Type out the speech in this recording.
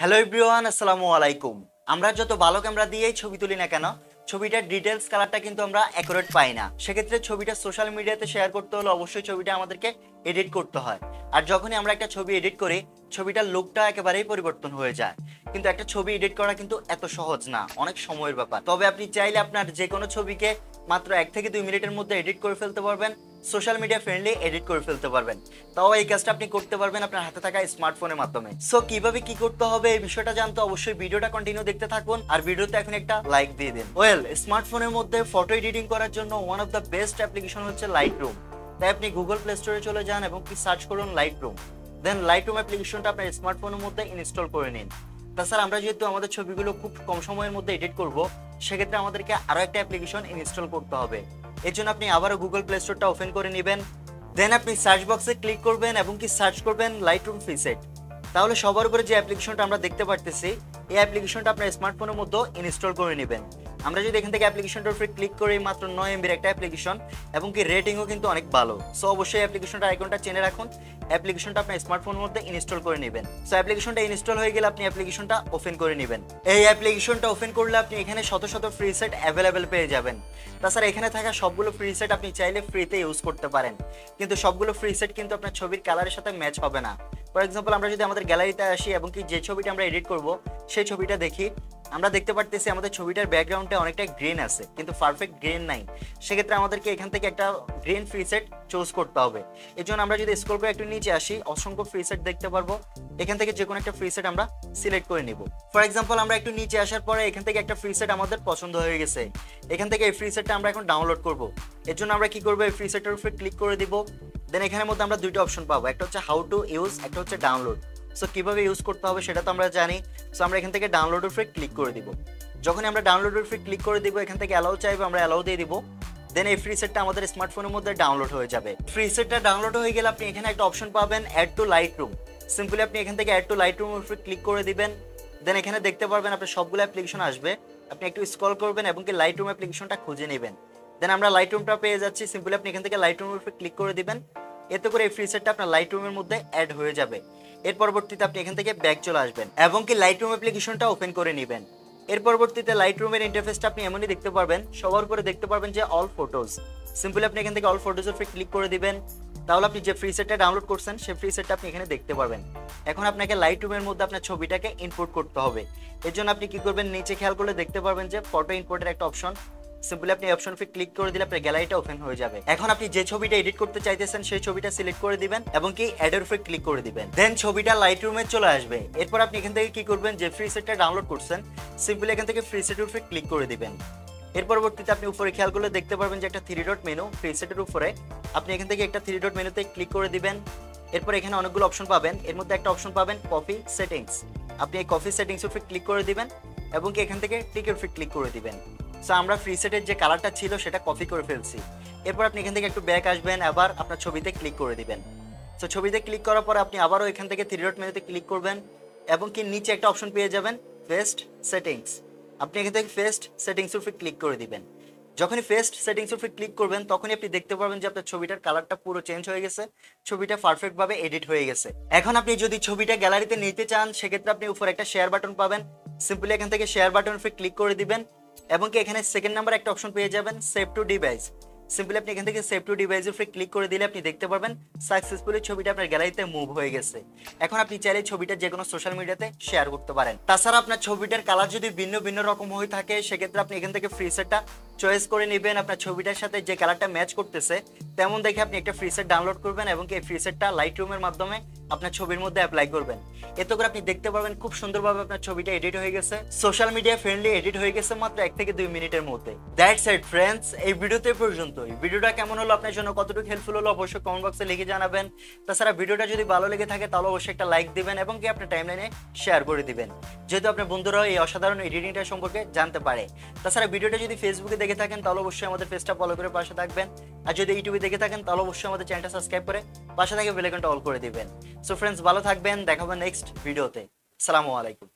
Hello everyone, আসসালামু আলাইকুম। আমরা যত ভালো ক্যামেরা দিয়েই ছবি তুলি না কেন, ছবিটার ডিটেলস কালারটা কিন্তু আমরা অ্যাকুরেট পাই না। সেক্ষেত্রে ছবিটা সোশ্যাল মিডিয়াতে শেয়ার করতে হলে অবশ্যই ছবিটা আমাদেরকে এডিট করতে হয়। আর যখনই আমরা একটা ছবি এডিট করি, ছবিটার লুকটা একেবারেই পরিবর্তন হয়ে যায়। কিন্তু একটা ছবি এডিট করা কিন্তু এত সহজ না, অনেক সময়ের ব্যাপার। তবে আপনি চাইলে আপনার যে কোনো ছবিকে মাত্র 1 থেকে 2 মিনিটের মধ্যে এডিট করে ফেলতে পারবেন, সোশ্যাল মিডিয়া ফ্রেন্ডলি এডিট করে ফেলতে পারবেন। তাও এই কাজটা আপনি করতে পারবেন আপনার হাতে থাকা স্মার্টফোনের মাধ্যমে। সো কিভাবে কি করতে হবে এই বিষয়টা জানতে অবশ্যই ভিডিওটা কন্টিনিউ দেখতে থাকুন, আর ভিডিওতে এখন একটা লাইক দিয়ে দিন। ওয়েল, স্মার্টফোনের মধ্যে ফটো এডিটিং করার জন্য one of the best application হচ্ছে লাইটরুম। তাই আপনি গুগল প্লে স্টোরে চলে যান এবং কি সার্চ করুন লাইটরুম। দেন লাইটরুম অ্যাপ্লিকেশনটা আপনার স্মার্টফোনের মধ্যে ইনস্টল করে নিন। তাছাড়া আমরা যেহেতু আমাদের ছবিগুলো খুব কম সময়ের মধ্যে এডিট করব, সেক্ষেত্রে আমাদেরকে আরো একটা অ্যাপ্লিকেশন ইনস্টল করতে হবে। এর জন্য আপনি আবারও গুগল প্লে স্টোরটা ওপেন করে নেবেন। দেন আপনি সার্চ বক্সে ক্লিক করবেন এবং কি সার্চ করবেন লাইটরুম প্রিসেট। তাহলে সবার উপরে যে অ্যাপ্লিকেশনটা আমরা দেখতে পারতেছি, এই অ্যাপ্লিকেশনটা আপনার স্মার্টফোনের মধ্যে ইনস্টল করে নেবেন। আমরা যদি এখান থেকে অ্যাপ্লিকেশনটার উপরে ক্লিক করি, মাত্র 9 এমবির একটা অ্যাপ্লিকেশন এবং কি রেটিংও কিন্তু অনেক ভালো। সো অবশ্যই অ্যাপ্লিকেশনটার আইকনটা চেনে রাখুন, অ্যাপ্লিকেশনটা আপনার স্মার্টফোনের মধ্যে ইনস্টল করে নেবেন। সো অ্যাপ্লিকেশনটা ইনস্টল হয়ে গেলে আপনি অ্যাপ্লিকেশনটা ওপেন করে নেবেন। এই অ্যাপ্লিকেশনটা ওপেন করলে আপনি এখানে শত শত ফ্রি সেট অ্যাভেলেবেল পেয়ে যাবেন। তাছাড়া এখানে থাকা সবগুলো ফ্রি সেট আপনি চাইলে ফ্রিতে ইউজ করতে পারেন, কিন্তু সবগুলো ফ্রি সেট কিন্তু আপনার ছবির কালারের সাথে ম্যাচ হবে না। ফর এক্সাম্পল, আমরা যদি আমাদের গ্যালারিতে আসি এবং কি যে ছবিটা আমরা এডিট করব সেই ছবিটা দেখি, আমরা দেখতে পারতেছি আমাদের ছবিটার ব্যাকগ্রাউন্ডে অনেকটা গ্রিন আছে, কিন্তু পারফেক্ট গ্রিন নাই। সেক্ষেত্রে আমাদেরকে এখান থেকে একটা গ্রিন ফ্রি সেট চুজ করতে হবে। এর জন্য আমরা যদি স্ক্রল করে একটু নিচে আসি, অসংখ্য ফ্রি সেট দেখতে পারবো। এখান থেকে যে কোনো একটা ফ্রি সেট আমরা সিলেক্ট করে নিব। ফর এক্সাম্পল, আমরা একটু নিচে আসার পরে এখান থেকে একটা ফ্রি সেট আমাদের পছন্দ হয়ে গেছে। এখান থেকে এই ফ্রি সেটটা আমরা এখন ডাউনলোড করব। এর জন্য আমরা কি করব, এই ফ্রি সেটের উপরে ক্লিক করে দিব। দেন এখানের মধ্যে আমরা দুইটা অপশন পাবো, একটা হচ্ছে হাউ টু ইউজ, একটা হচ্ছে ডাউনলোড। সো কিভাবে ইউজ করতে হবে সেটা তো আমরা জানি। সো আমরা এখান থেকে ডাউনলোডের উপরে ক্লিক করে দিব। যখন আমরা ডাউনলোডের উপরে ক্লিক করে দিব, এখান থেকে অ্যালাউ চাইবে, আমরা অ্যালাউ দিয়ে দিব। দেন এই ফ্রি সেটটা আমাদের স্মার্টফোনের মধ্যে ডাউনলোড হয়ে যাবে। ফ্রি সেটটা ডাউনলোড হয়ে গেলে আপনি এখানে একটা অপশন পাবেন, অ্যাড টু লাইটরুম। সিম্পলি আপনি এখান থেকে অ্যাড টু লাইটরুমের উপরে ক্লিক করে দিবেন। দেন এখানে দেখতে পারবেন আপনার সবগুলো অ্যাপ্লিকেশন আসবে। আপনি একটু স্ক্রল করবেন এবং কি লাইটরুম অ্যাপ্লিকেশনটা খুঁজে নেবেন। দেন আমরা লাইটরুমটা পেয়ে যাচ্ছি। সিম্পলি আপনি এখান থেকে লাইটরুমের উপরে ক্লিক করে দিবেন। এতে করে এই ফ্রি সেটটা আপনার লাইটরুমের মধ্যে অ্যাড হয়ে যাবে। এর পরবর্তীতে আপনি এখান থেকে ব্যাক চলে আসবেন এবং কি লাইটরুম অ্যাপ্লিকেশনটা ওপেন করে নেবেন। এর পরবর্তীতে লাইটরুমের ইন্টারফেসটা আপনি এমনই দেখতে পারবেন, সবার উপরে দেখতে পারবেন যে অল ফটোজ। সিম্পলি আপনি এখান থেকে অল ফটোজ এর উপরে ক্লিক করে দিবেন। তাহলে আপনি যে ফ্রি সেটটা ডাউনলোড করছেন সেই ফ্রি সেটটা আপনি এখানে দেখতে পারবেন। এখন আপনাকে লাইটরুমের মধ্যে আপনার ছবিটাকে ইনপুট করতে হবে। এর জন্য আপনি কি করবেন, নিচে খেয়াল করলে দেখতে পারবেন যে ফটো ইনপুটের একটা অপশন। সিম্পলি আপনি অপশন উপরে ক্লিক করে দিলে আপনার গ্যালারিটা ওপেন হয়ে যাবে। এখন আপনি যে ছবিটা এডিট করতে চাইতেছেন সেই ছবিটা সিলেক্ট করে দিবেন এবং কি অ্যাড এর উপরে ক্লিক করে দিবেন। দেন ছবিটা লাইটরুমে চলে আসবে। এরপর আপনি এখান থেকে কি করবেন, যে ফ্রি সেটটা ডাউনলোড করছেন সিম্পলি এখান থেকে ফ্রি সেটের উপরে ক্লিক করে দিবেন। এর পরবর্তীতে আপনি উপরে খেয়াল করলে দেখতে পারবেন যে একটা 3 ডট মেনু ফ্রি সেটের উপরে। আপনি এখান থেকে একটা 3 ডট মেনুতে ক্লিক করে দিবেন। এরপর এখানে অনেকগুলো অপশন পাবেন, এর মধ্যে একটা অপশন পাবেন কপি সেটিংস। আপনি এই কপি সেটিংস উপরে ক্লিক করে দিবেন এবং কি এখান থেকে টিকের উপরে ক্লিক করে দিবেন। সো আমরা ফ্রি সেটের যে কালারটা ছিল সেটা কপি করে ফেলছি। এরপর আপনি এখান থেকে একটু ব্যাক আসবেন, আবার আপনার ছবিতে ক্লিক করে দিবেন। সো ছবিতে ক্লিক করার পর আপনি আবারও এখান থেকে 3 ডট মেনুতে ক্লিক করবেন এবং কি নিচে একটা অপশন পেয়ে যাবেন ফেস্ট সেটিংস। আপনি এখান থেকে ফেস্ট সেটিংস উপরে ক্লিক করে দিবেন। যখনই ফেস্ট সেটিংস উপরে ক্লিক করবেন তখনই আপনি দেখতে পারবেন যে আপনার ছবিটার কালারটা পুরো চেঞ্জ হয়ে গেছে, ছবিটা পারফেক্ট ভাবে এডিট হয়ে গেছে। এখন আপনি যদি ছবিটা গ্যালারিতে নিতে চান সেক্ষেত্রে আপনি উপরে একটা শেয়ার বাটন পাবেন। সিম্পলি এখান থেকে শেয়ার বাটন উপরে ক্লিক করে দিবেন এবং কি এখানে সেকেন্ড নাম্বার একটা অপশন পেয়ে যাবেন সেভ টু ডিভাইস। সিম্পলি আপনি এখান থেকে সেভ টু ডিভাইস উপরে ক্লিক করে দিলে আপনি দেখতে পারবেন সাকসেসফুলি ছবিটা আপনার গ্যালারিতে মুভ হয়ে গেছে। এখন আপনি চাইলে ছবিটা যে কোনো সোশ্যাল মিডিয়াতে শেয়ার করতে পারেন। তাছাড়া আপনার ছবিটার কালার যদি ভিন্ন ভিন্ন রকম হয়ে থাকে সেক্ষেত্রে আপনি এখান থেকে ফ্রি সেটটা চয়েস করে নেবেন। আপনার ছবিটার সাথে যে কালারটা ম্যাচ করতেছে তেমন দেখে আপনি একটা ফ্রি সেট ডাউনলোড করবেন এবং এই ফ্রি সেটটা লাইটরুমের মাধ্যমে আপনার ছবির মধ্যে অ্যাপ্লাই করবেন। এতে করে আপনি দেখতে পারবেন খুব সুন্দরভাবে আপনার ছবিটা এডিট হয়ে গেছে, সোশ্যাল মিডিয়া ফ্রেন্ডলি এডিট হয়ে গেছে মাত্র 1 থেকে 2 মিনিটের মধ্যে। দ্যাটস ইট ফ্রেন্ডস, এই ভিডিওতে পর্যন্ত। এই ভিডিওটা কেমন হলো, আপনার জন্য কতটুকু হেল্পফুল হলো অবশ্যই কমেন্ট বক্সে লিখে জানাবেন। তাছাড়া ভিডিওটা যদি ভালো লেগে থাকে তাহলে অবশ্যই একটা লাইক দিবেন এবং কি আপনার টাইমলাইনে শেয়ার করে দিবেন, যেহেতু আপনার বন্ধুরাও এই অসাধারণ এডিটিংটা সম্পর্কে জানতে পারে। তাছাড়া ভিডিওটা যদি ফেসবুকে দেখে থাকেন তাহলে অবশ্যই আমাদের পেজটা ফলো করে পাশে থাকবেন, আর যদি ইউটিউবে দেখে থাকেন তাহলে অবশ্যই আমাদের চ্যানেলটা সাবস্ক্রাইব করে পাশে থেকে বেল আইকনটা অল করে দিবেন। সো ফ্রেন্ডস, ভালো থাকবেন, দেখা হবে নেক্সট ভিডিওতে। আসসালামু আলাইকুম।